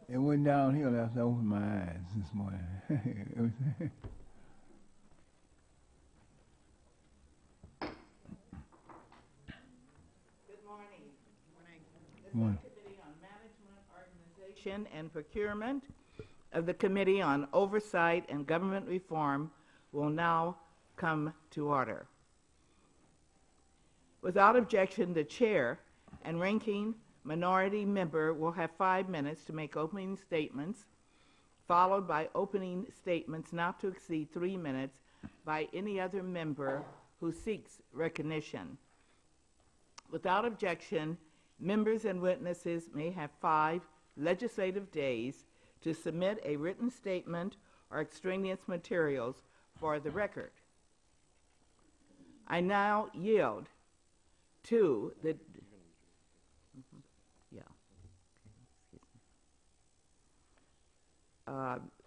It went downhill after I opened my eyes this morning. It was Good morning. The Morning. Subcommittee on Management, Organization, and Procurement of the Committee on Oversight and Government Reform will now come to order. Without objection, the chair and ranking minority member will have 5 minutes to make opening statements, followed by opening statements not to exceed 3 minutes by any other member who seeks recognition. Without objection, members and witnesses may have 5 legislative days to submit a written statement or extraneous materials for the record. I now yield to the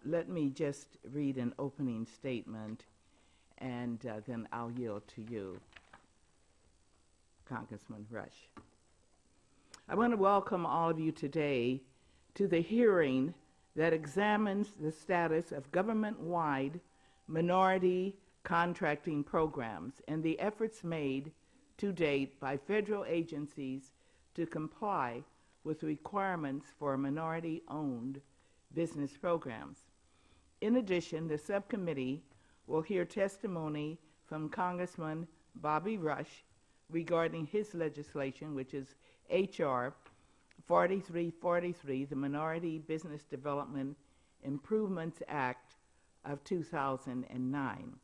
let me just read an opening statement, and then I'll yield to you, Congressman Rush. I want to welcome all of you today to the hearing that examines the status of government-wide minority contracting programs and the efforts made to date by federal agencies to comply with requirements for minority-owned business programs. In addition, the subcommittee will hear testimony from Congressman Bobby Rush regarding his legislation, which is H.R. 4343, the Minority Business Development Improvements Act of 2009.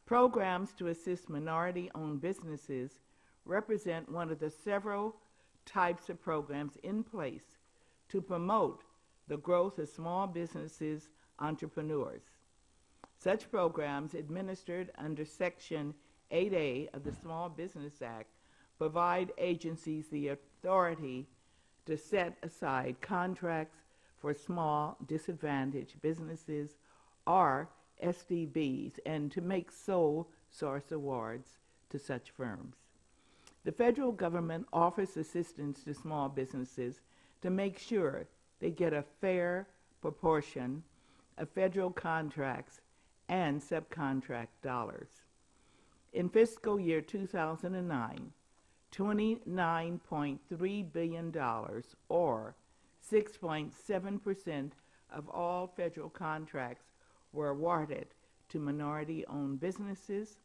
Programs to assist minority-owned businesses represent one of the several types of programs in place to promote the growth of small businesses entrepreneurs. Such programs administered under Section 8A of the Small Business Act provide agencies the authority to set aside contracts for small disadvantaged businesses or SDBs and to make sole source awards to such firms. The federal government offers assistance to small businesses to make sure they get a fair proportion of federal contracts and subcontract dollars. In fiscal year 2009, $29.3 billion, or 6.7% of all federal contracts, were awarded to minority-owned businesses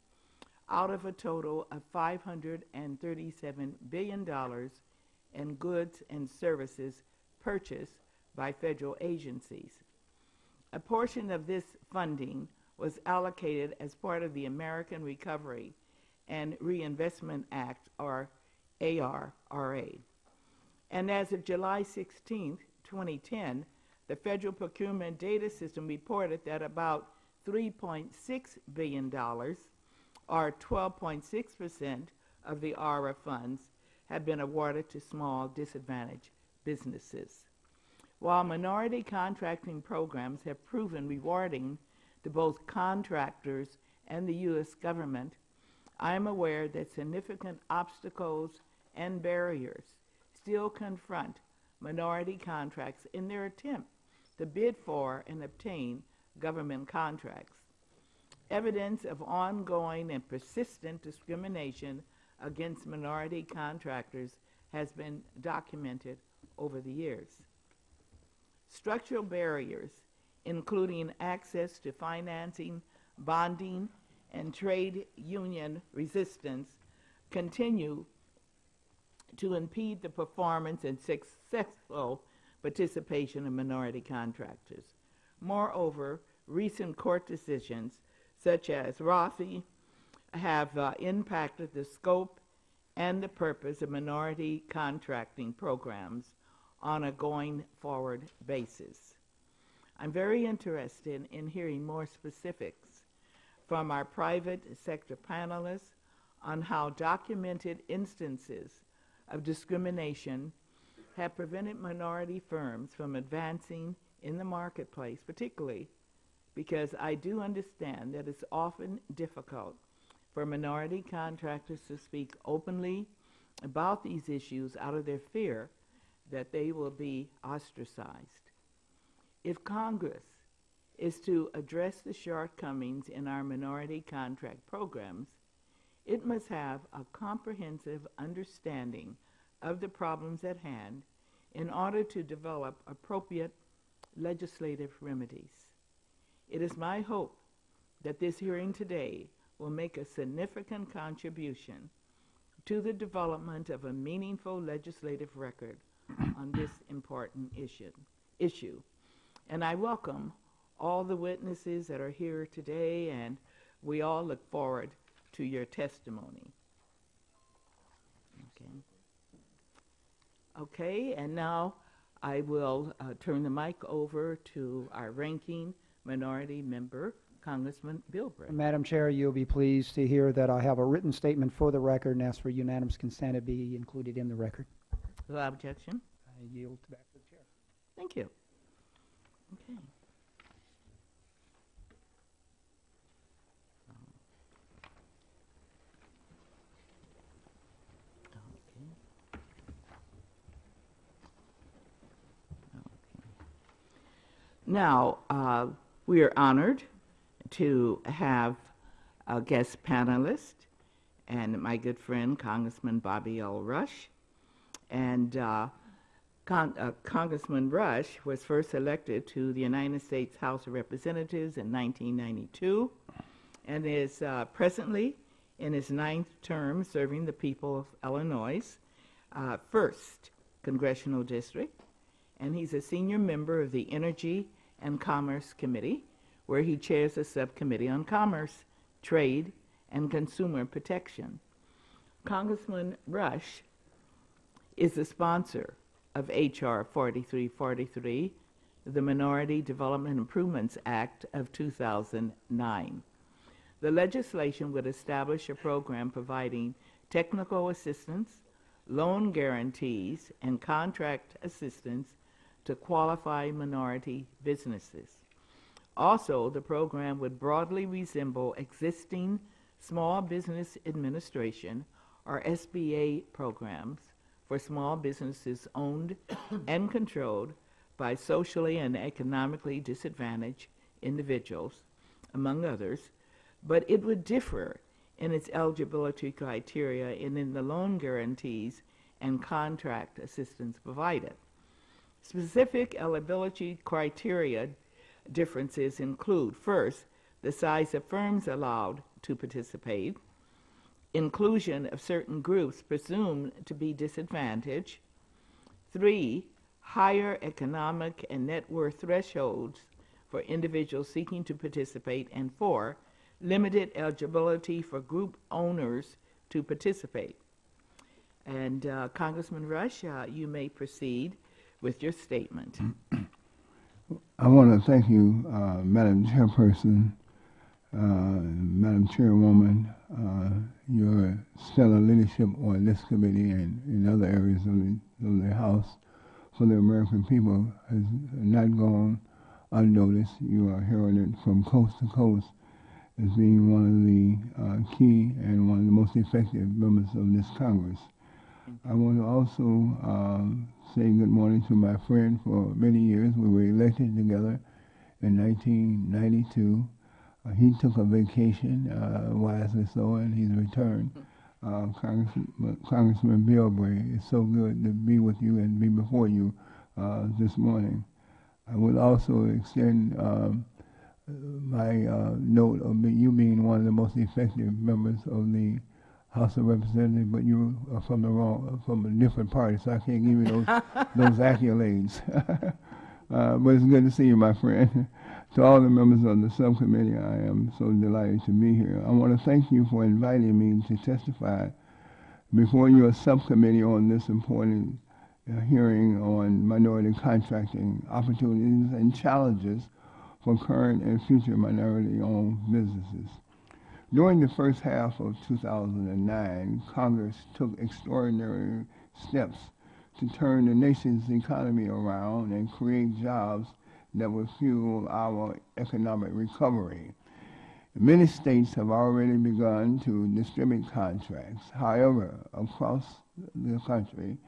out of a total of $537 billion in goods and services purchased by federal agencies. A portion of this funding was allocated as part of the American Recovery and Reinvestment Act, or ARRA. And as of July 16, 2010, the Federal Procurement Data System reported that about $3.6 billion, or 12.6% of the ARRA funds, have been awarded to small disadvantaged businesses. While minority contracting programs have proven rewarding to both contractors and the U.S. government, I am aware that significant obstacles and barriers still confront minority contracts in their attempt to bid for and obtain government contracts. Evidence of ongoing and persistent discrimination against minority contractors has been documented over the years. Structural barriers, including access to financing, bonding, and trade union resistance, continue to impede the performance and successful participation of minority contractors. Moreover, recent court decisions, such as Rothy, have impacted the scope and the purpose of minority contracting programs on a going-forward basis. I'm very interested in hearing more specifics from our private sector panelists on how documented instances of discrimination have prevented minority firms from advancing in the marketplace, particularly because I do understand that it's often difficult for minority contractors to speak openly about these issues out of their fear that they will be ostracized. If Congress is to address the shortcomings in our minority contract programs, it must have a comprehensive understanding of the problems at hand in order to develop appropriate legislative remedies. It is my hope that this hearing today will make a significant contribution to the development of a meaningful legislative record on this important issue. And I welcome all the witnesses that are here today, and we all look forward to your testimony. Okay, and now I will turn the mic over to our ranking minority member, Congressman Bilbray. Madam Chair, you'll be pleased to hear that I have a written statement for the record and ask for unanimous consent to be included in the record. Without objection. I yield back to the chair. Thank you. Okay. Now, we are honored to have a guest panelist and my good friend, Congressman Bobby L. Rush. And Congressman Rush was first elected to the United States House of Representatives in 1992 and is presently in his 9th term serving the people of Illinois' 1st Congressional District. And he's a senior member of the Energy and Commerce Committee, where he chairs the Subcommittee on Commerce, Trade, and Consumer Protection. Congressman Rush is the sponsor of H.R. 4343, the Minority Development Improvements Act of 2009. The legislation would establish a program providing technical assistance, loan guarantees, and contract assistance to qualify minority businesses. Also, the program would broadly resemble existing Small Business Administration, or SBA, programs for small businesses owned and controlled by socially and economically disadvantaged individuals, among others, but it would differ in its eligibility criteria and in the loan guarantees and contract assistance provided. Specific eligibility criteria differences include, first, the size of firms allowed to participate, inclusion of certain groups presumed to be disadvantaged, 3, higher economic and net worth thresholds for individuals seeking to participate, and 4, limited eligibility for group owners to participate. And Congressman Rush, you may proceed with your statement. I want to thank you, Madam Chairperson, Madam Chairwoman, your stellar leadership on this committee and in other areas of the House for the American people has not gone unnoticed. You are hearing it from coast to coast as being one of the key and one of the most effective members of this Congress. I want to also say good morning to my friend for many years. We were elected together in 1992. He took a vacation, wisely so, and he's returned. Congressman Bilbray, it's so good to be with you and be before you this morning. I would also extend my note of you being one of the most effective members of the House of Representatives, but you are from a different party, so I can't give you those accolades. But it's good to see you, my friend. To all the members of the subcommittee, I am so delighted to be here. I want to thank you for inviting me to testify before your subcommittee on this important hearing on minority contracting opportunities and challenges for current and future minority-owned businesses. During the first half of 2009, Congress took extraordinary steps to turn the nation's economy around and create jobs that would fuel our economic recovery. Many states have already begun to distribute contracts. However, across the country,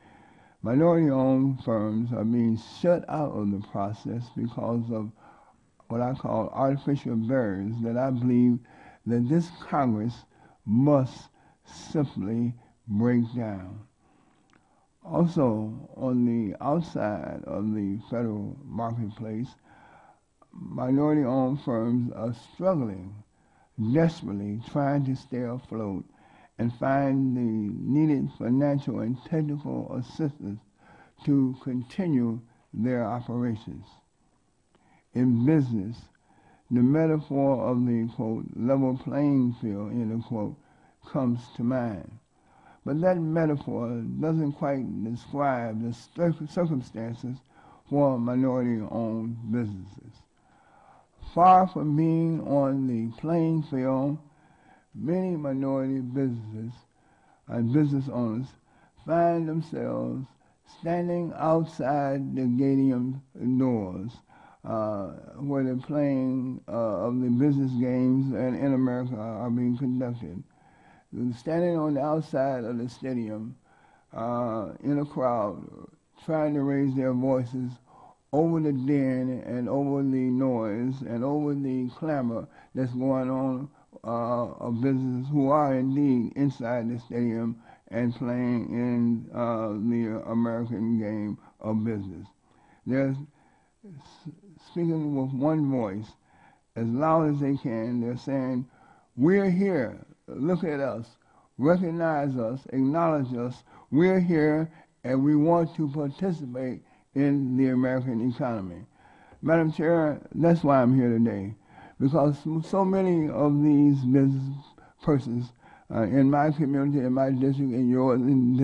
minority-owned firms are being shut out of the process because of what I call artificial barriers that I believe that this Congress must simply break down. Also, on the outside of the federal marketplace, minority-owned firms are struggling, desperately trying to stay afloat and find the needed financial and technical assistance to continue their operations. In business, the metaphor of the, quote, level playing field, end of quote, comes to mind. But that metaphor doesn't quite describe the circumstances for minority-owned businesses. Far from being on the playing field, many minority businesses and business owners find themselves standing outside the stadium doors where the playing of the business games in America are being conducted. Standing on the outside of the stadium in a crowd, trying to raise their voices over the din and over the noise and over the clamor that's going on of businesses who are indeed inside the stadium and playing in the American game of business. They're speaking with one voice as loud as they can. They're saying, "We're here. Look at us. Recognize us. Acknowledge us. We're here, and we want to participate in the American economy." Madam Chair, that's why I'm here today, because so many of these business persons in my community, in my district, in yours, and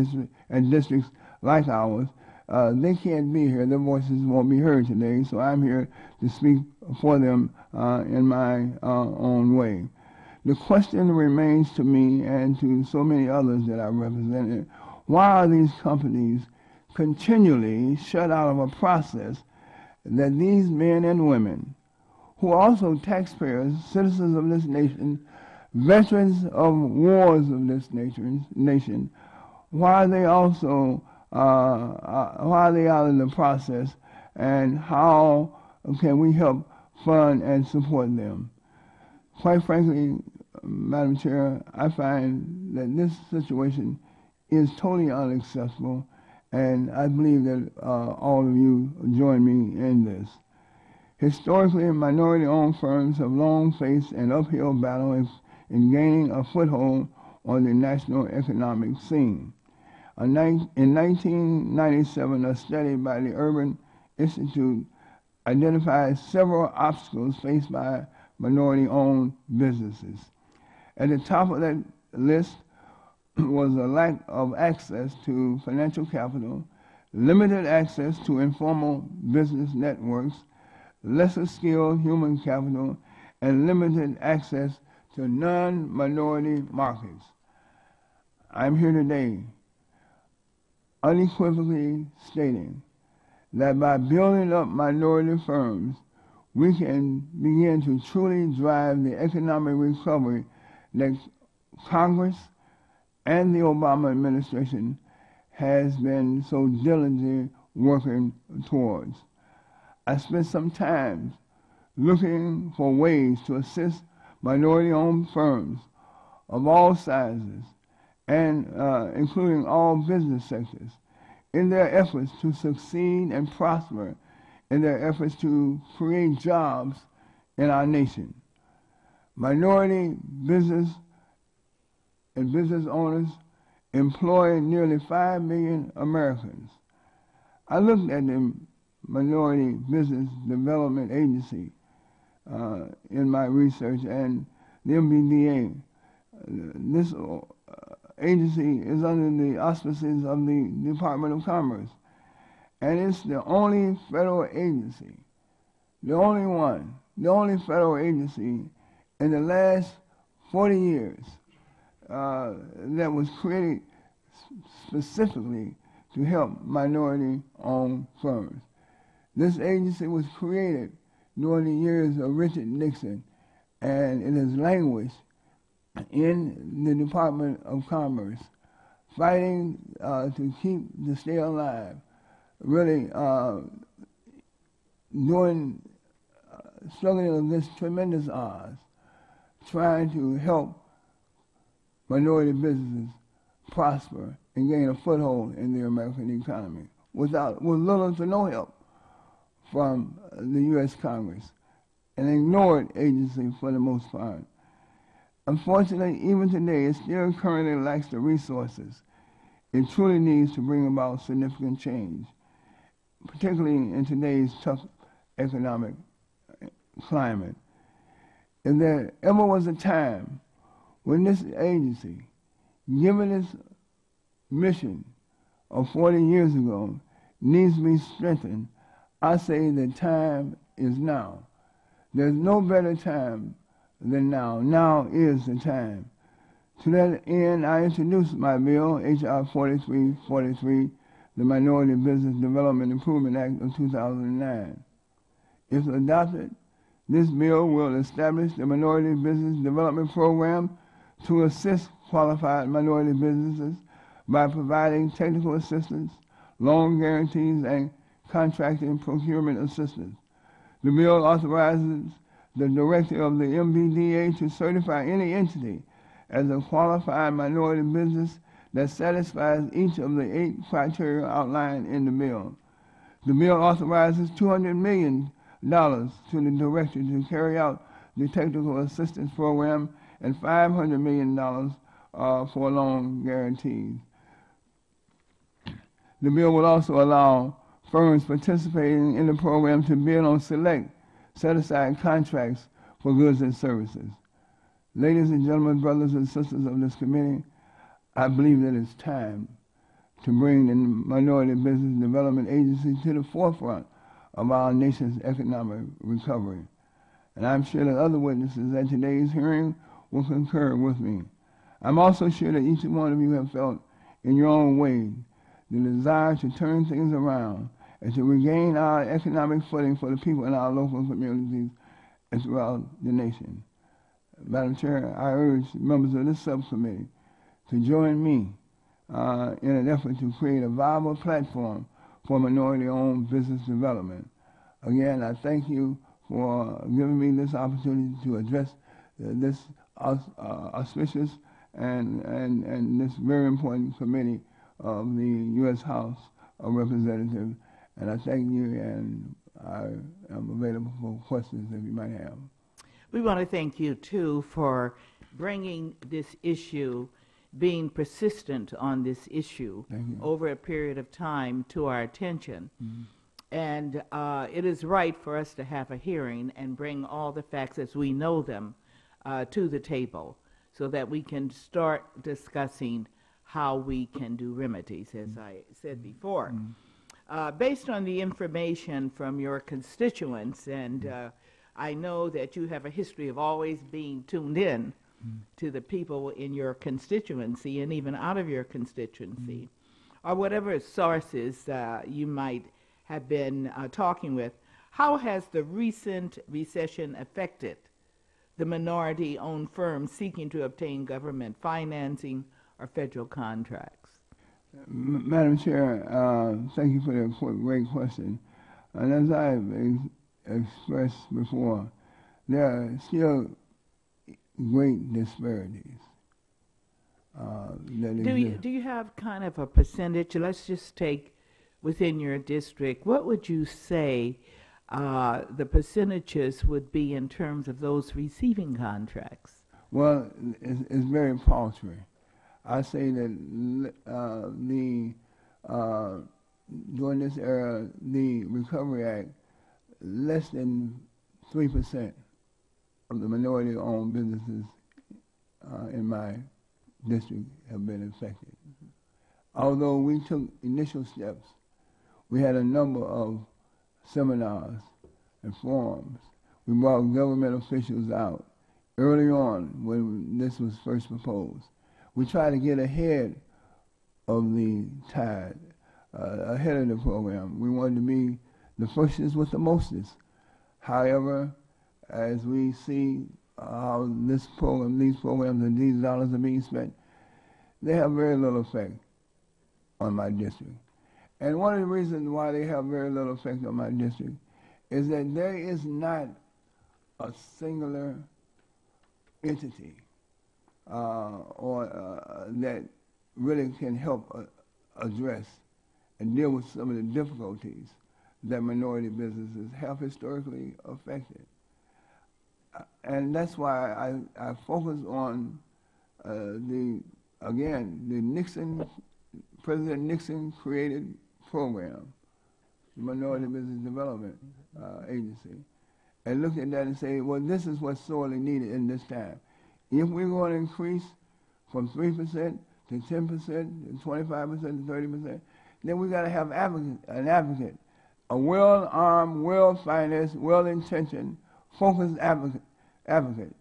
districts like ours, they can't be here. Their voices won't be heard today, so I'm here to speak for them in my own way. The question remains to me and to so many others that I represented, why are these companies continually shut out of a process that these men and women, who are also taxpayers, citizens of this nation, veterans of wars of this nation, why are they also why are they out of the process, and how can we help fund and support them? Quite frankly, Madam Chair, I find that this situation is totally unacceptable, and I believe that all of you join me in this. Historically, minority-owned firms have long faced an uphill battle in gaining a foothold on the national economic scene. In 1997, a study by the Urban Institute identified several obstacles faced by minority-owned businesses. At the top of that list was a lack of access to financial capital, limited access to informal business networks, lesser skilled human capital, and limited access to non-minority markets. I'm here today unequivocally stating that by building up minority firms, we can begin to truly drive the economic recovery that Congress and the Obama administration has been so diligently working towards. I spent some time looking for ways to assist minority-owned firms of all sizes and including all business sectors in their efforts to succeed and prosper in their efforts to create jobs in our nation. Minority business and business owners employ nearly 5 million Americans. I looked at the Minority Business Development Agency in my research, and the MBDA. This agency is under the auspices of the Department of Commerce, and it's the only federal agency, the only federal agency in the last 40 years that was created specifically to help minority-owned firms. This agency was created during the years of Richard Nixon and it is language in the Department of Commerce, fighting to stay alive, really struggling against tremendous odds, trying to help minority businesses prosper and gain a foothold in the American economy with little to no help from the U.S. Congress, an ignored agency for the most part. Unfortunately, even today, it still currently lacks the resources it truly needs to bring about significant change, particularly in today's tough economic climate. If there ever was a time when this agency, given its mission of 40 years ago, needs to be strengthened, I say the time is now. There's no better time than now. Now is the time. To that end, I introduced my bill, H.R. 4343, the Minority Business Development Improvement Act of 2009. If adopted, this bill will establish the Minority Business Development Program to assist qualified minority businesses by providing technical assistance, loan guarantees, and contracting procurement assistance. The bill authorizes the director of the MBDA to certify any entity as a qualified minority business that satisfies each of the 8 criteria outlined in the bill. The bill authorizes $200 million to the director to carry out the technical assistance program and $500 million for loan guarantees. The bill will also allow firms participating in the program to bid on select set-aside contracts for goods and services. Ladies and gentlemen, brothers and sisters of this committee, I believe that it's time to bring the Minority Business Development Agency to the forefront of our nation's economic recovery. And I'm sure that other witnesses at today's hearing will concur with me. I'm also sure that each one of you have felt in your own way the desire to turn things around and to regain our economic footing for the people in our local communities and throughout the nation. Madam Chair, I urge members of this subcommittee to join me in an effort to create a viable platform for minority-owned business development. Again, I thank you for giving me this opportunity to address this auspicious and this very important committee of the U.S. House of Representatives. And I thank you, and I am available for questions if you might have. We want to thank you, too, for bringing this issue, being persistent on this issue over a period of time to our attention. Mm-hmm. And it is right for us to have a hearing and bring all the facts as we know them to the table so that we can start discussing how we can do remedies, as I said before. Mm-hmm. Based on the information from your constituents, and I know that you have a history of always being tuned in to the people in your constituency and even out of your constituency, or whatever sources you might have been talking with. How has the recent recession affected the minority-owned firms seeking to obtain government financing or federal contracts? Madam Chair, thank you for the great question. And as I've expressed before, there are still great disparities. Do you have kind of a percentage? Let's just take within your district. What would you say the percentages would be in terms of those receiving contracts? Well, it's very paltry. I say that during this era, the Recovery Act, less than 3% of the minority-owned businesses in my district have been affected. Mm-hmm. Although we took initial steps, we had a number of seminars and forums. We brought government officials out early on when this was first proposed. We tried to get ahead of the tide, ahead of the program. We wanted to be the firstest with the mostest. However, as we see how this program, these programs, and these dollars are being spent, they have very little effect on my district. And one of the reasons why they have very little effect on my district is that there is not a singular entity that really can help address and deal with some of the difficulties that minority businesses have historically affected. And that's why I focus on the President Nixon created program, the Minority Business Development Agency, and look at that and say, well, this is what's sorely needed in this time. If we're going to increase from 3% to 10% to 25% to 30%, then we got to have an advocate, a well-armed, well-financed, well-intentioned, focused advocate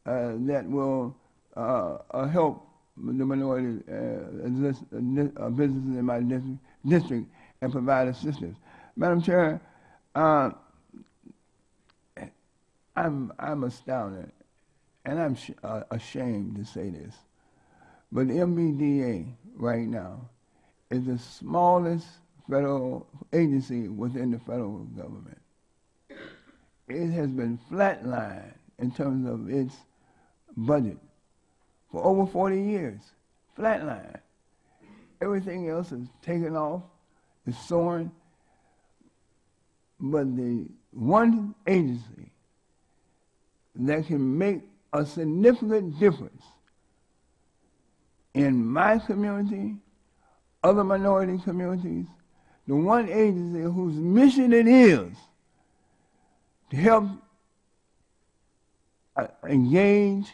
that will help the minority businesses in my district and provide assistance. Madam Chair, I'm astounded, and I'm ashamed to say this, but the MBDA right now is the smallest federal agency within the federal government. It has been flatlined in terms of its budget for over 40 years, flatlined. Everything else is taken off, is soaring, but the one agency that can make a significant difference in my community, other minority communities, the one agency whose mission it is to help engage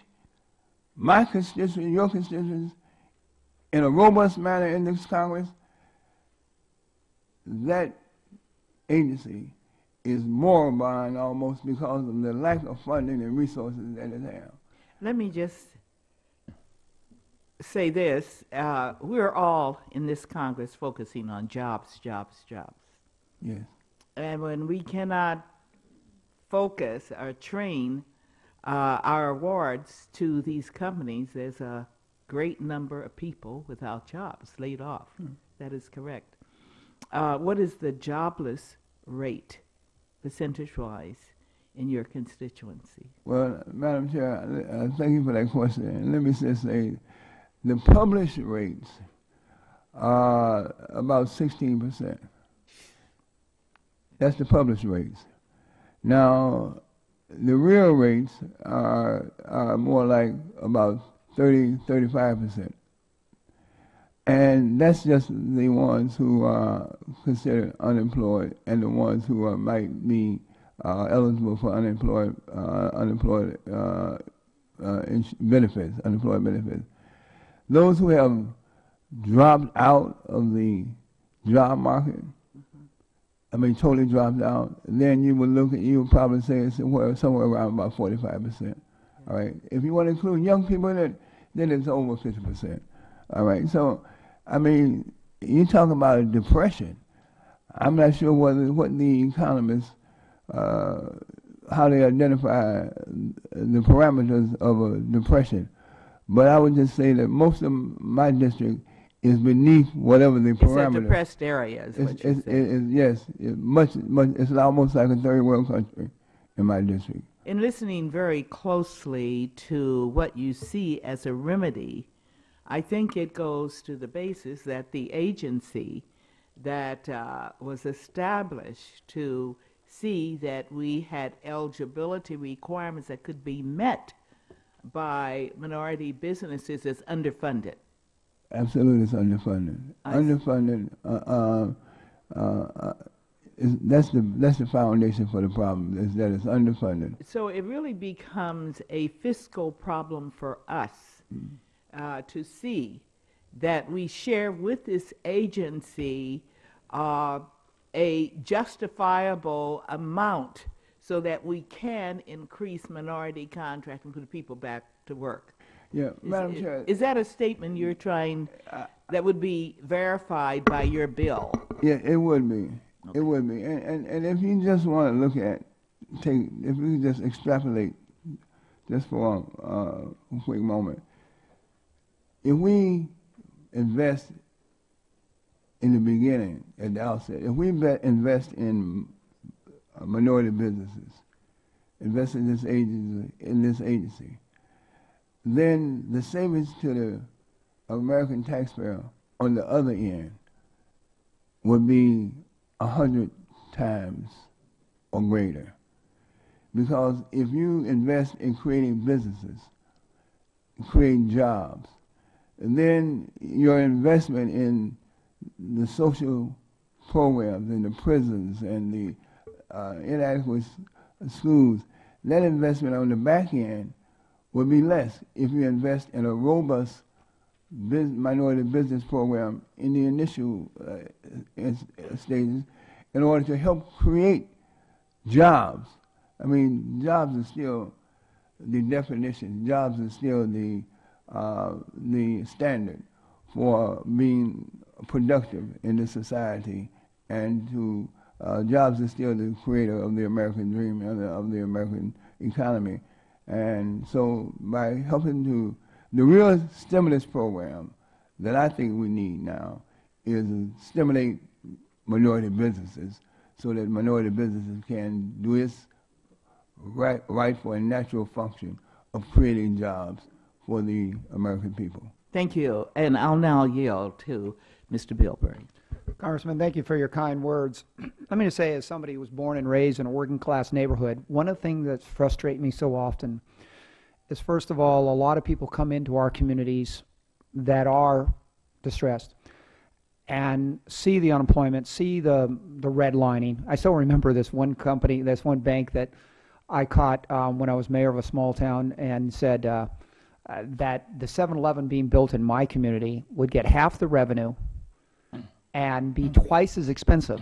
my constituents, your constituents, in a robust manner in this Congress, that agency is moribund almost because of the lack of funding and resources that it has. Let me just say this. We're all in this Congress focusing on jobs, jobs, jobs. Yes. And when we cannot focus or train our awards to these companies, there's a great number of people without jobs, laid off. That is correct. What is the jobless rate, percentage-wise, in your constituency? Well, Madam Chair, thank you for that question. And let me just say, the published rates are about 16%. That's the published rates. Now, the real rates are more like about 35%. And that's just the ones who are considered unemployed and the ones who might be eligible for unemployed benefits. Those who have dropped out of the job market, totally dropped out, then you would probably say it's somewhere around about 45%. All right. If you want to include young people in it, then it's over 50%. All right. So, you talk about a depression. I'm not sure what the economists, how they identify the parameters of a depression. But I would just say that most of my district is beneath whatever the parameter. It's a depressed area, is what you say. Yes, it's almost like a third world country in my district. In listening very closely to what you see as a remedy, I think it goes to the basis that the agency that was established to see that we had eligibility requirements that could be met by minority businesses is underfunded. Absolutely, it's underfunded. That's the foundation for the problem, is that it's underfunded. So it really becomes a fiscal problem for us to see that we share with this agency a justifiable amount so that we can increase minority contracting, put people back to work. Yeah, Madam Chair. Is that a statement you're trying that would be verified by your bill? Yeah, it would be. Okay. It would be. And if you just want to look at, if you just extrapolate just for a quick moment. If we invest in the beginning, at the outset, if we invest in minority businesses, invest in this agency, then the savings to the American taxpayer on the other end would be 100 times or greater. Because if you invest in creating businesses, creating jobs, then your investment in the social programs in the prisons and the inadequate schools, that investment on the back end will be less if you invest in a robust minority business program in the initial stages in order to help create jobs. I mean, jobs are still the definition. Jobs are still the standard for being productive in the society, and to jobs are still the creator of the American dream and of the American economy. And so by helping to, the real stimulus program that I think we need now is to stimulate minority businesses so that minority businesses can do its rightful and natural function of creating jobs for the American people. Thank you. And I'll now yield to Mr. Bilberry. Congressman, thank you for your kind words. Let me just say, as somebody who was born and raised in a working class neighborhood, one of the things that frustrates me so often is, first of all, a lot of people come into our communities that are distressed and see the unemployment, see the redlining. I still remember this one company, this one bank that I caught when I was mayor of a small town, and said that the 7-Eleven being built in my community would get half the revenue and be twice as expensive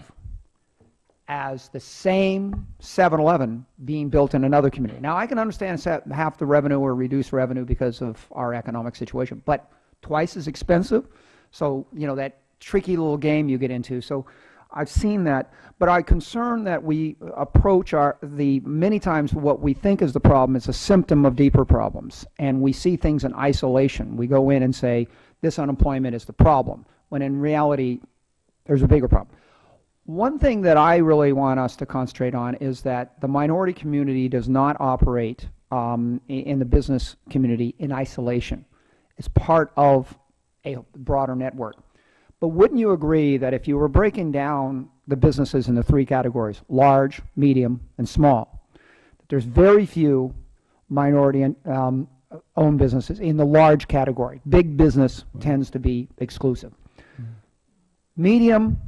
as the same 7-Eleven being built in another community. Now, I can understand half the revenue or reduced revenue because of our economic situation, but twice as expensive? So, you know, that tricky little game you get into. So I've seen that, but I'm concerned that we approach many times what we think is the problem is a symptom of deeper problems, and we see things in isolation. We go in and say, this unemployment is the problem, when in reality, there's a bigger problem. One thing that I really want us to concentrate on is that the minority community does not operate in the business community in isolation. It's part of a broader network. But wouldn't you agree that if you were breaking down the businesses into three categories, large, medium, and small, that there's very few minority-owned businesses in the large category. Big business tends to be exclusive. Medium,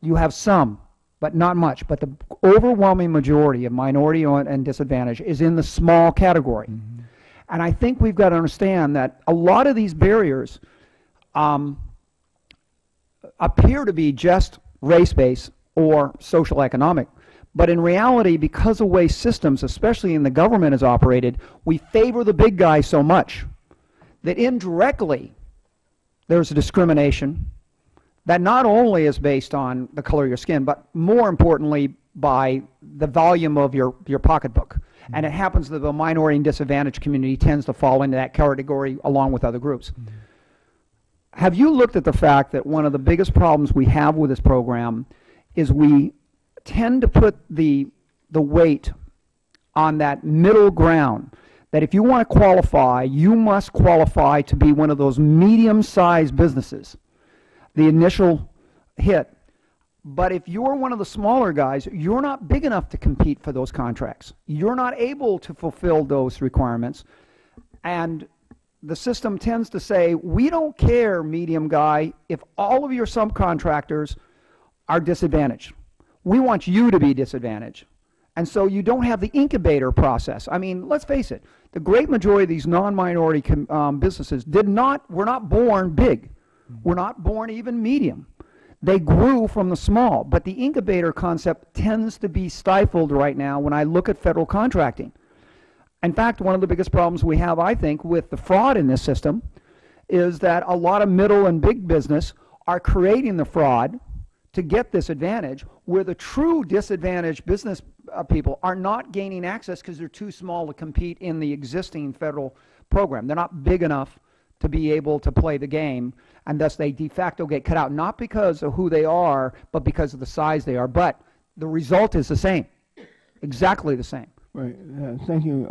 you have some, but not much. But the overwhelming majority of minority-owned and disadvantaged is in the small category. And I think we've got to understand that a lot of these barriers appear to be just race-based or social economic. But in reality, because of the way systems, especially in the government, is operated, we favor the big guy so much that indirectly there's a discrimination that not only is based on the color of your skin, but more importantly by the volume of your pocketbook. And it happens that the minority and disadvantaged community tends to fall into that category along with other groups. Have you looked at the fact that one of the biggest problems we have with this program is we tend to put the weight on that middle ground, that if you want to qualify, you must qualify to be one of those medium-sized businesses, the initial hit. But if you're one of the smaller guys, you're not big enough to compete for those contracts. You're not able to fulfill those requirements. And the system tends to say, we don't care, medium guy, if all of your subcontractors are disadvantaged. We want you to be disadvantaged. And so you don't have the incubator process. I mean, let's face it, the great majority of these non-minority businesses were not born big. Were not born even medium. They grew from the small. But the incubator concept tends to be stifled right now when I look at federal contracting. In fact, one of the biggest problems we have, I think, with the fraud in this system is that a lot of middle and big business are creating the fraud to get this advantage, where the true disadvantaged business people are not gaining access because they're too small to compete in the existing federal program. They're not big enough to be able to play the game, and thus they de facto get cut out, not because of who they are, but because of the size they are. But the result is the same, exactly the same. Right. Thank you,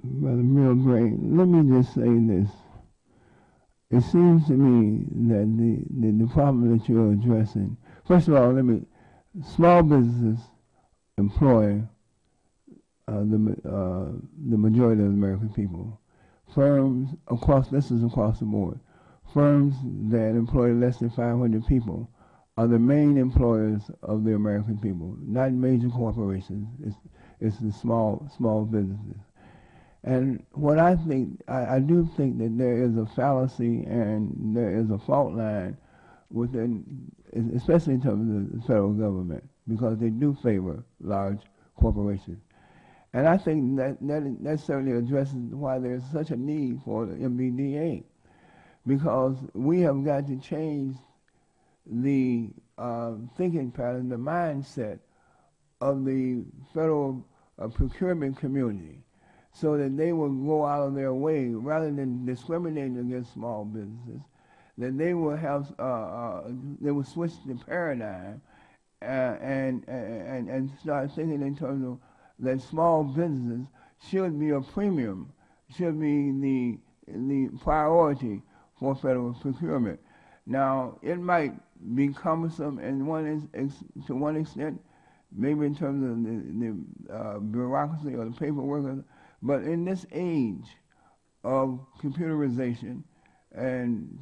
Brother Real Gray. Let me just say this. It seems to me that the problem that you're addressing, first of all, small businesses employ the majority of the American people. Firms this is across the board. Firms that employ less than 500 people are the main employers of the American people, not major corporations. It's the small businesses. And what I think, I do think that there is a fallacy and there is a fault line within, especially in terms of the federal government, because they do favor large corporations. And I think that certainly addresses why there's such a need for the MBDA, because we have got to change the thinking pattern, the mindset of the federal procurement community, so that they will go out of their way, rather than discriminating against small businesses, that they will have they will switch the paradigm and start thinking in terms of that small businesses should be a premium, should be the priority for federal procurement. Now, it might be cumbersome to one extent, maybe in terms of the bureaucracy or the paperwork, but in this age of computerization and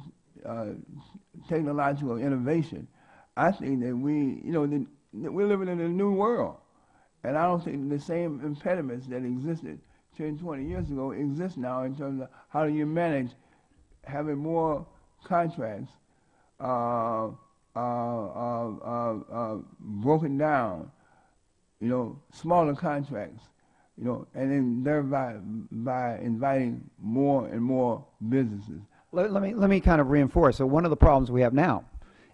technological innovation, I think that we're living in a new world. And I don't think the same impediments that existed 10, 20 years ago exist now in terms of how do you manage having more contracts broken down, smaller contracts, and then thereby by inviting more and more businesses. Let me kind of reinforce. So one of the problems we have now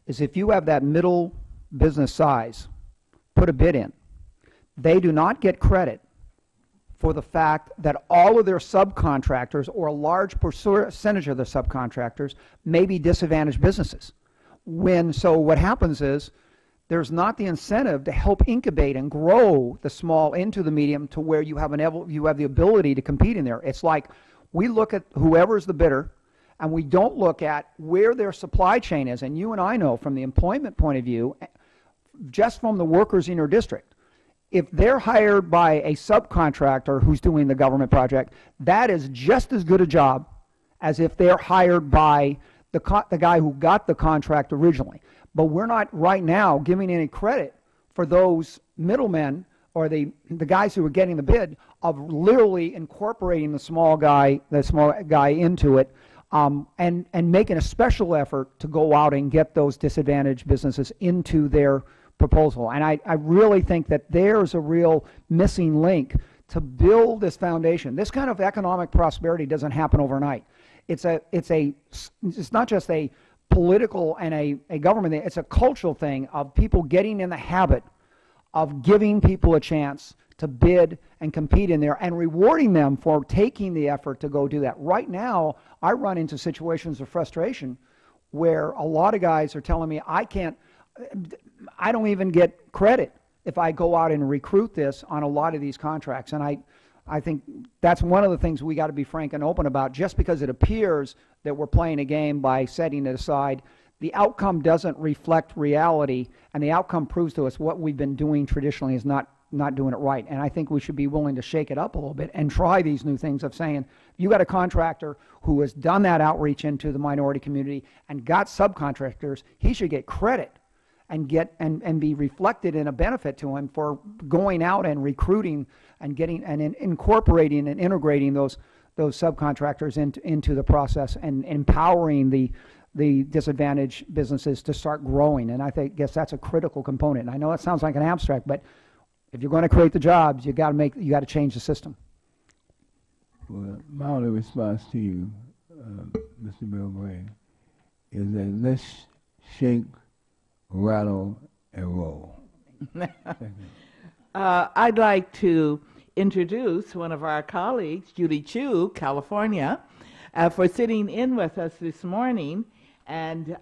is if you have that middle business size, put a bid in, they do not get credit for the fact that all of their subcontractors, or a large percentage of their subcontractors, may be disadvantaged businesses. So what happens is there's not the incentive to help incubate and grow the small into the medium to where you have the ability to compete in there. It's like we look at whoever's the bidder, and we don't look at where their supply chain is. And you and I know from the employment point of view, just from the workers in your district, if they're hired by a subcontractor who's doing the government project, that is just as good a job as if they're hired by the guy who got the contract originally. But we're not right now giving any credit for those middlemen or the guys who are getting the bid of literally incorporating the small guy into it, and making a special effort to go out and get those disadvantaged businesses into their proposal. And I really think that there's a real missing link to build this foundation. This kind of economic prosperity doesn't happen overnight. It's not just a political and a government thing. It's a cultural thing of people getting in the habit of giving people a chance to bid and compete in there and rewarding them for taking the effort to go do that. Right now, I run into situations of frustration where a lot of guys are telling me, I don't even get credit if I go out and recruit this on a lot of these contracts. And I think that's one of the things we got to be frank and open about. Just because it appears that we're playing a game by setting it aside, the outcome doesn't reflect reality, and the outcome proves to us what we've been doing traditionally is not doing it right. And I think we should be willing to shake it up a little bit and try these new things of saying, you got a contractor who has done that outreach into the minority community and got subcontractors, he should get credit and be reflected in a benefit to him for going out and recruiting and getting and incorporating and integrating those subcontractors into the process and empowering the disadvantaged businesses to start growing. And guess that's a critical component. And I know that sounds like an abstract, but if you're going to create the jobs, you got to change the system. Well, my only response to you, Mr. Bill Gray, is that let's shake, rattle, and roll. I'd like to introduce one of our colleagues, Judy Chu, California, for sitting in with us this morning. And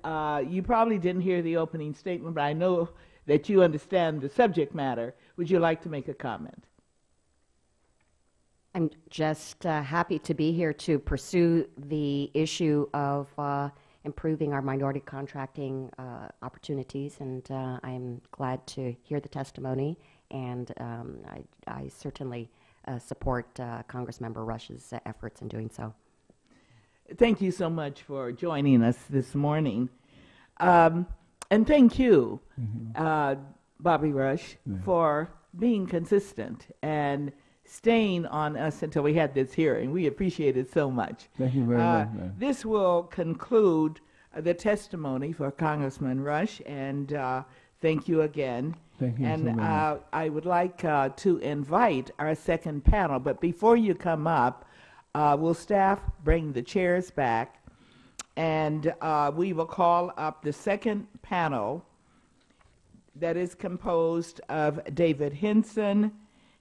you probably didn't hear the opening statement, but I know that you understand the subject matter. Would you like to make a comment? I'm just happy to be here to pursue the issue of improving our minority contracting opportunities, and I'm glad to hear the testimony, and I certainly support Congressmember Rush's efforts in doing so. Thank you so much for joining us this morning. And thank you, Bobby Rush, for being consistent and staying on us until we had this hearing. We appreciate it so much. Thank you very much, ma'am. This will conclude the testimony for Congressman Rush, and thank you again. Thank you and so very much. I would like to invite our second panel, but before you come up, will staff bring the chairs back, and we will call up the second panel that is composed of David Henson,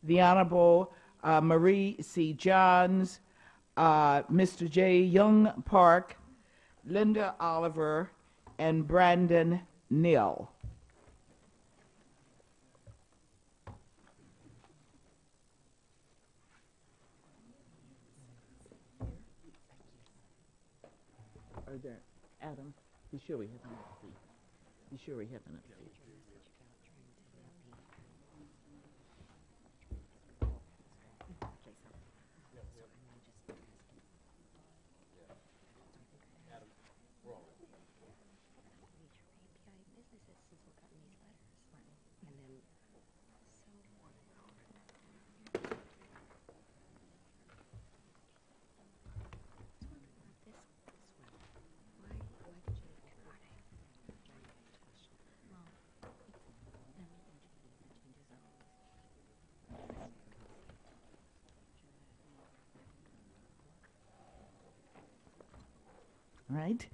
the Honorable Marie C. Johns, Mr. J. Young Park, Linda Oliver, and Brandon Neal. Are there, Adam, be sure we have enough seats. Be sure we have enough seats. Right?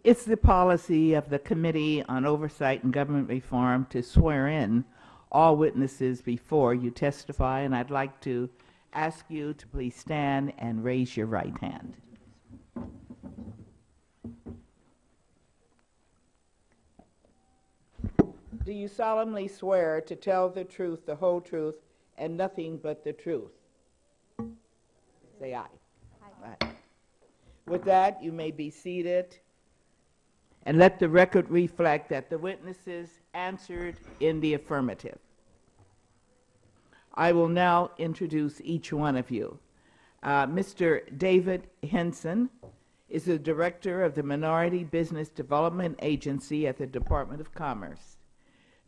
It's the policy of the Committee on Oversight and Government Reform to swear in all witnesses before you testify, and I'd like to ask you to please stand and raise your right hand. Do you solemnly swear to tell the truth, the whole truth, and nothing but the truth? Say aye. Aye. Aye. With that, you may be seated, and let the record reflect that the witnesses answered in the affirmative. I will now introduce each one of you. Mr. David Henson is the Director of the Minority Business Development Agency at the Department of Commerce.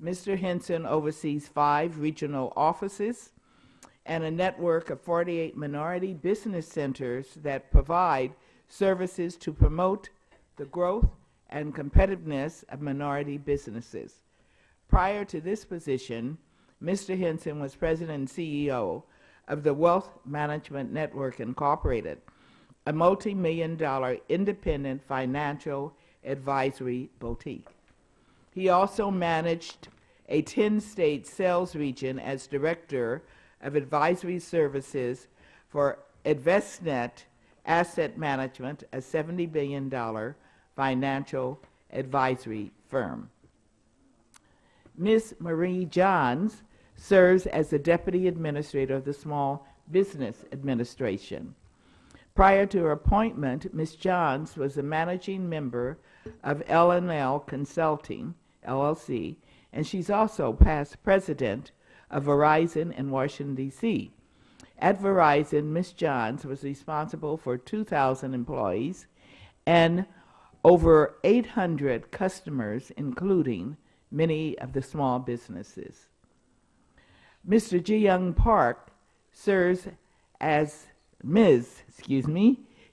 Mr. Henson oversees 5 regional offices and a network of 48 minority business centers that provide services to promote the growth and competitiveness of minority businesses. Prior to this position, Mr. Henson was President and CEO of the Wealth Management Network Incorporated, a multi-million-dollar independent financial advisory boutique. He also managed a 10-state sales region as Director of Advisory Services for InvestNet Asset Management, a $70 billion financial advisory firm. Ms. Marie Johns serves as the Deputy Administrator of the Small Business Administration. Prior to her appointment, Ms. Johns was a managing member of L&L Consulting, LLC, and she's also past president of Verizon in Washington, D.C. At Verizon, Ms. Johns was responsible for 2,000 employees and over 800 customers, including many of the small businesses. Mr. Ji Young Park serves as Ji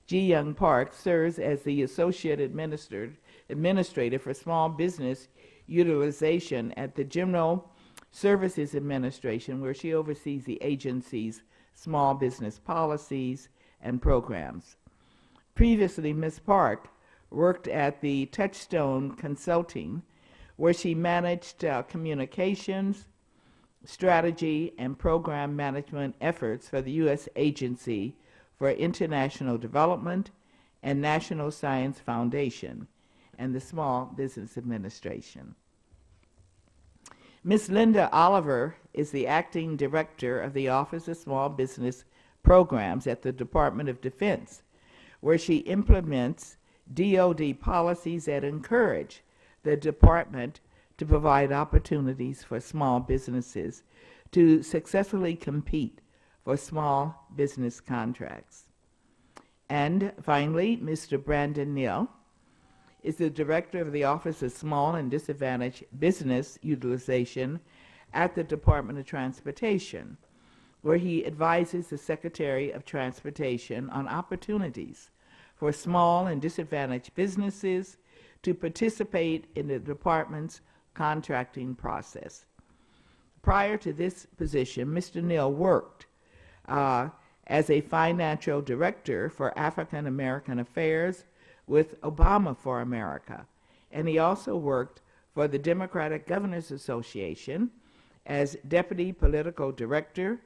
Young Park serves as the Associate Administrator for Small Business Utilization at the General Services Administration, where she oversees the agency's small business policies and programs. Previously, Ms. Park worked at the Touchstone Consulting, where she managed communications, strategy, and program management efforts for the U.S. Agency for International Development and National Science Foundation and the Small Business Administration. Ms. Linda Oliver is the acting director of the Office of Small Business Programs at the Department of Defense, where she implements DoD policies that encourage the department to provide opportunities for small businesses to successfully compete for small business contracts. And finally, Mr. Brandon Neal is the director of the Office of Small and Disadvantaged Business Utilization at the Department of Transportation, where he advises the Secretary of Transportation on opportunities for small and disadvantaged businesses to participate in the department's contracting process. Prior to this position, Mr. Neal worked as a financial director for African American Affairs with Obama for America, and he also worked for the Democratic Governors Association as deputy political director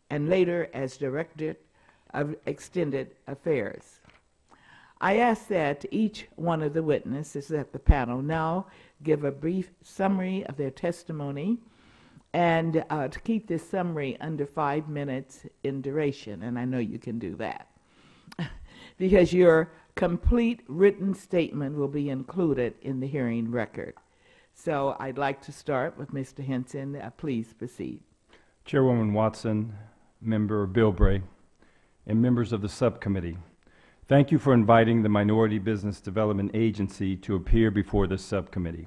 and later as director of extended affairs. I ask that each one of the witnesses at the panel now give a brief summary of their testimony, and to keep this summary under 5 minutes in duration, and I know you can do that, because your complete written statement will be included in the hearing record. So I'd like to start with Mr. Henson. Please proceed. Chairwoman Watson, Member Bilbray, and members of the subcommittee, thank you for inviting the Minority Business Development Agency to appear before this subcommittee.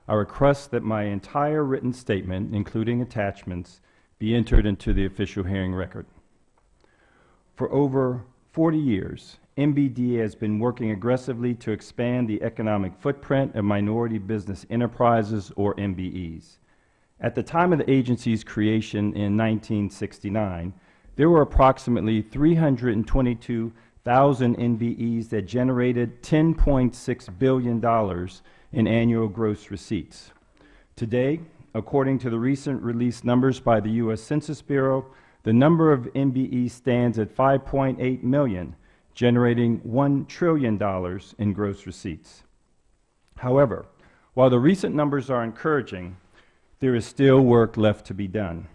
I request that my entire written statement, including attachments, be entered into the official hearing record. For over 40 years, MBDA has been working aggressively to expand the economic footprint of minority business enterprises, or MBEs. At the time of the agency's creation in 1969, there were approximately 322,000 MBEs that generated $10.6 billion in annual gross receipts. Today, according to the recent released numbers by the U.S. Census Bureau, the number of MBEs stands at 5.8 million, generating $1 trillion in gross receipts. However, while the recent numbers are encouraging, there is still work left to be done.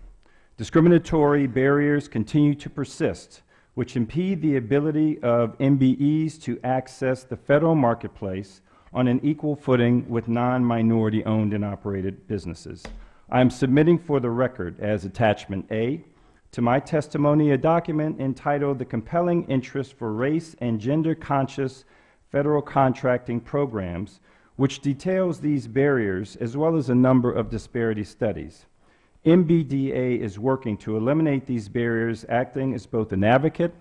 Discriminatory barriers continue to persist, which impede the ability of MBEs to access the federal marketplace on an equal footing with non-minority owned and operated businesses. I am submitting for the record as Attachment A to my testimony a document entitled The Compelling Interest for Race and Gender Conscious Federal Contracting Programs, which details these barriers as well as a number of disparity studies. MBDA is working to eliminate these barriers, acting as both an advocate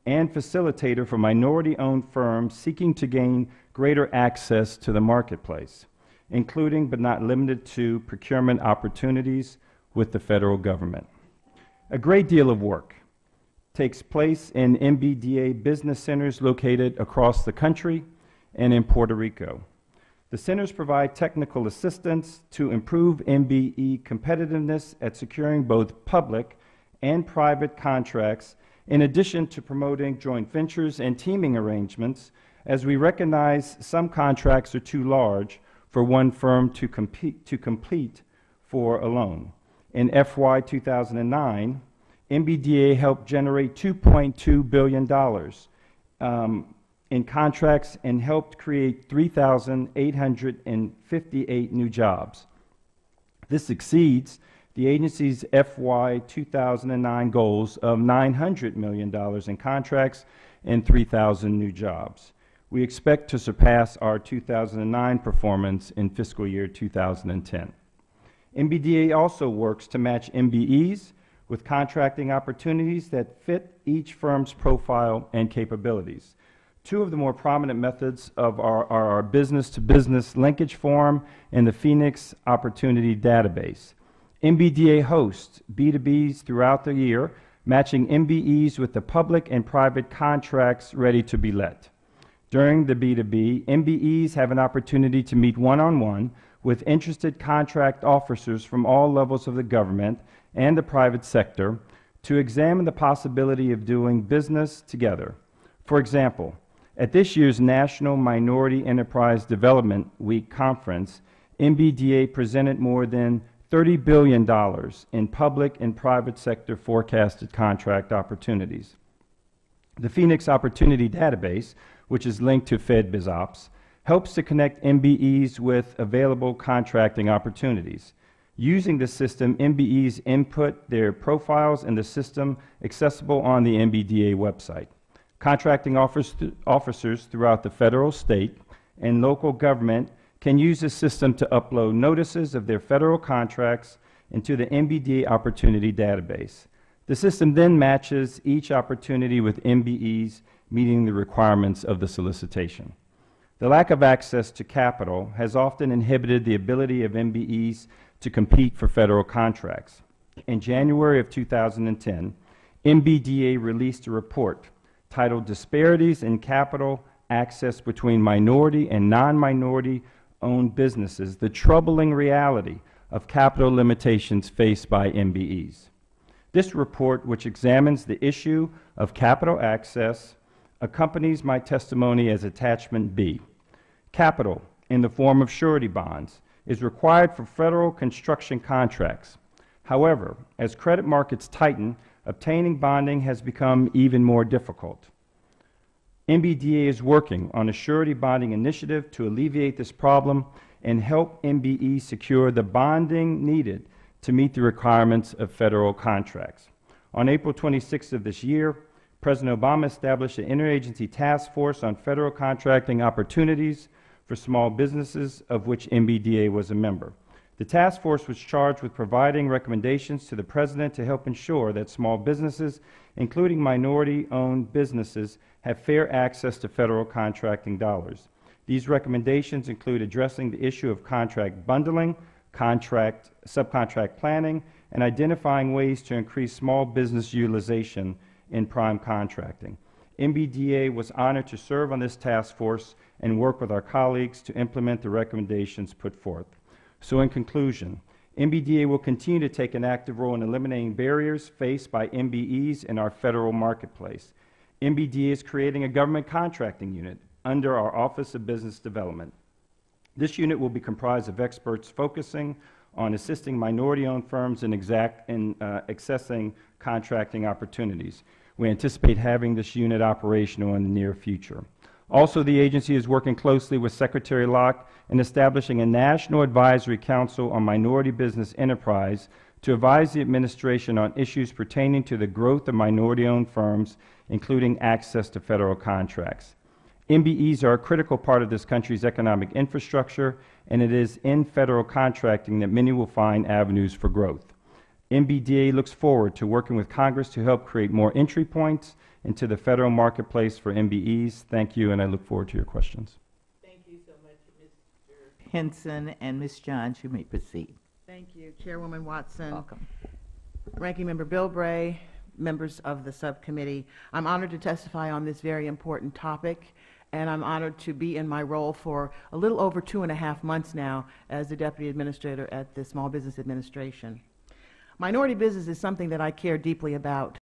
and facilitator for minority-owned firms seeking to gain greater access to the marketplace, including but not limited to procurement opportunities with the federal government. A great deal of work takes place in MBDA business centers located across the country and in Puerto Rico. The centers provide technical assistance to improve MBE competitiveness at securing both public and private contracts, in addition to promoting joint ventures and teaming arrangements, as we recognize some contracts are too large for one firm to complete for alone. In FY 2009, MBDA helped generate $2.2 billion in contracts and helped create 3,858 new jobs. This exceeds the agency's FY 2009 goals of $900 million in contracts and 3,000 new jobs. We expect to surpass our 2009 performance in fiscal year 2010. MBDA also works to match MBEs with contracting opportunities that fit each firm's profile and capabilities. Two of the more prominent methods are our business-to-business linkage form and the Phoenix Opportunity Database. MBDA hosts B2Bs throughout the year, matching MBEs with the public and private contracts ready to be let. During the B2B, MBEs have an opportunity to meet one-on-one with interested contract officers from all levels of the government and the private sector to examine the possibility of doing business together. For example, at this year's National Minority Enterprise Development Week conference, MBDA presented more than $30 billion in public and private sector forecasted contract opportunities. The Phoenix Opportunity Database, which is linked to FedBizOps, helps to connect MBEs with available contracting opportunities. Using the system, MBEs input their profiles in the system accessible on the MBDA website. Contracting officers throughout the federal, state, and local government can use the system to upload notices of their federal contracts into the MBDA Opportunity Database. The system then matches each opportunity with MBEs meeting the requirements of the solicitation. The lack of access to capital has often inhibited the ability of MBEs to compete for federal contracts. In January of 2010, MBDA released a report titled Disparities in Capital Access Between Minority and Non-Minority Owned Businesses, the Troubling Reality of Capital Limitations Faced by MBEs. This report, which examines the issue of capital access, accompanies my testimony as Attachment B. Capital, in the form of surety bonds, is required for federal construction contracts. However, as credit markets tighten, obtaining bonding has become even more difficult. MBDA is working on a surety bonding initiative to alleviate this problem and help MBE secure the bonding needed to meet the requirements of federal contracts. On April 26th of this year, President Obama established an interagency task force on federal contracting opportunities for small businesses, of which MBDA was a member. The task force was charged with providing recommendations to the President to help ensure that small businesses, including minority-owned businesses, have fair access to federal contracting dollars. These recommendations include addressing the issue of contract bundling, subcontract planning, and identifying ways to increase small business utilization in prime contracting. MBDA was honored to serve on this task force and work with our colleagues to implement the recommendations put forth. So in conclusion, MBDA will continue to take an active role in eliminating barriers faced by MBEs in our federal marketplace. MBDA is creating a government contracting unit under our Office of Business Development. This unit will be comprised of experts focusing on assisting minority-owned firms in accessing contracting opportunities. We anticipate having this unit operational in the near future. Also, the agency is working closely with Secretary Locke in establishing a National Advisory Council on Minority Business Enterprise to advise the administration on issues pertaining to the growth of minority-owned firms, including access to federal contracts. MBEs are a critical part of this country's economic infrastructure, and it is in federal contracting that many will find avenues for growth. MBDA looks forward to working with Congress to help create more entry points into the federal marketplace for MBEs. Thank you, and I look forward to your questions. Thank you so much, Mr. Henson, and Ms. Johns. You may proceed. Thank you, Chairwoman Watson. Welcome. Ranking Member Bilbray, members of the subcommittee. I'm honored to testify on this very important topic, and I'm honored to be in my role for a little over 2.5 months now as the Deputy Administrator at the Small Business Administration. Minority business is something that I care deeply about.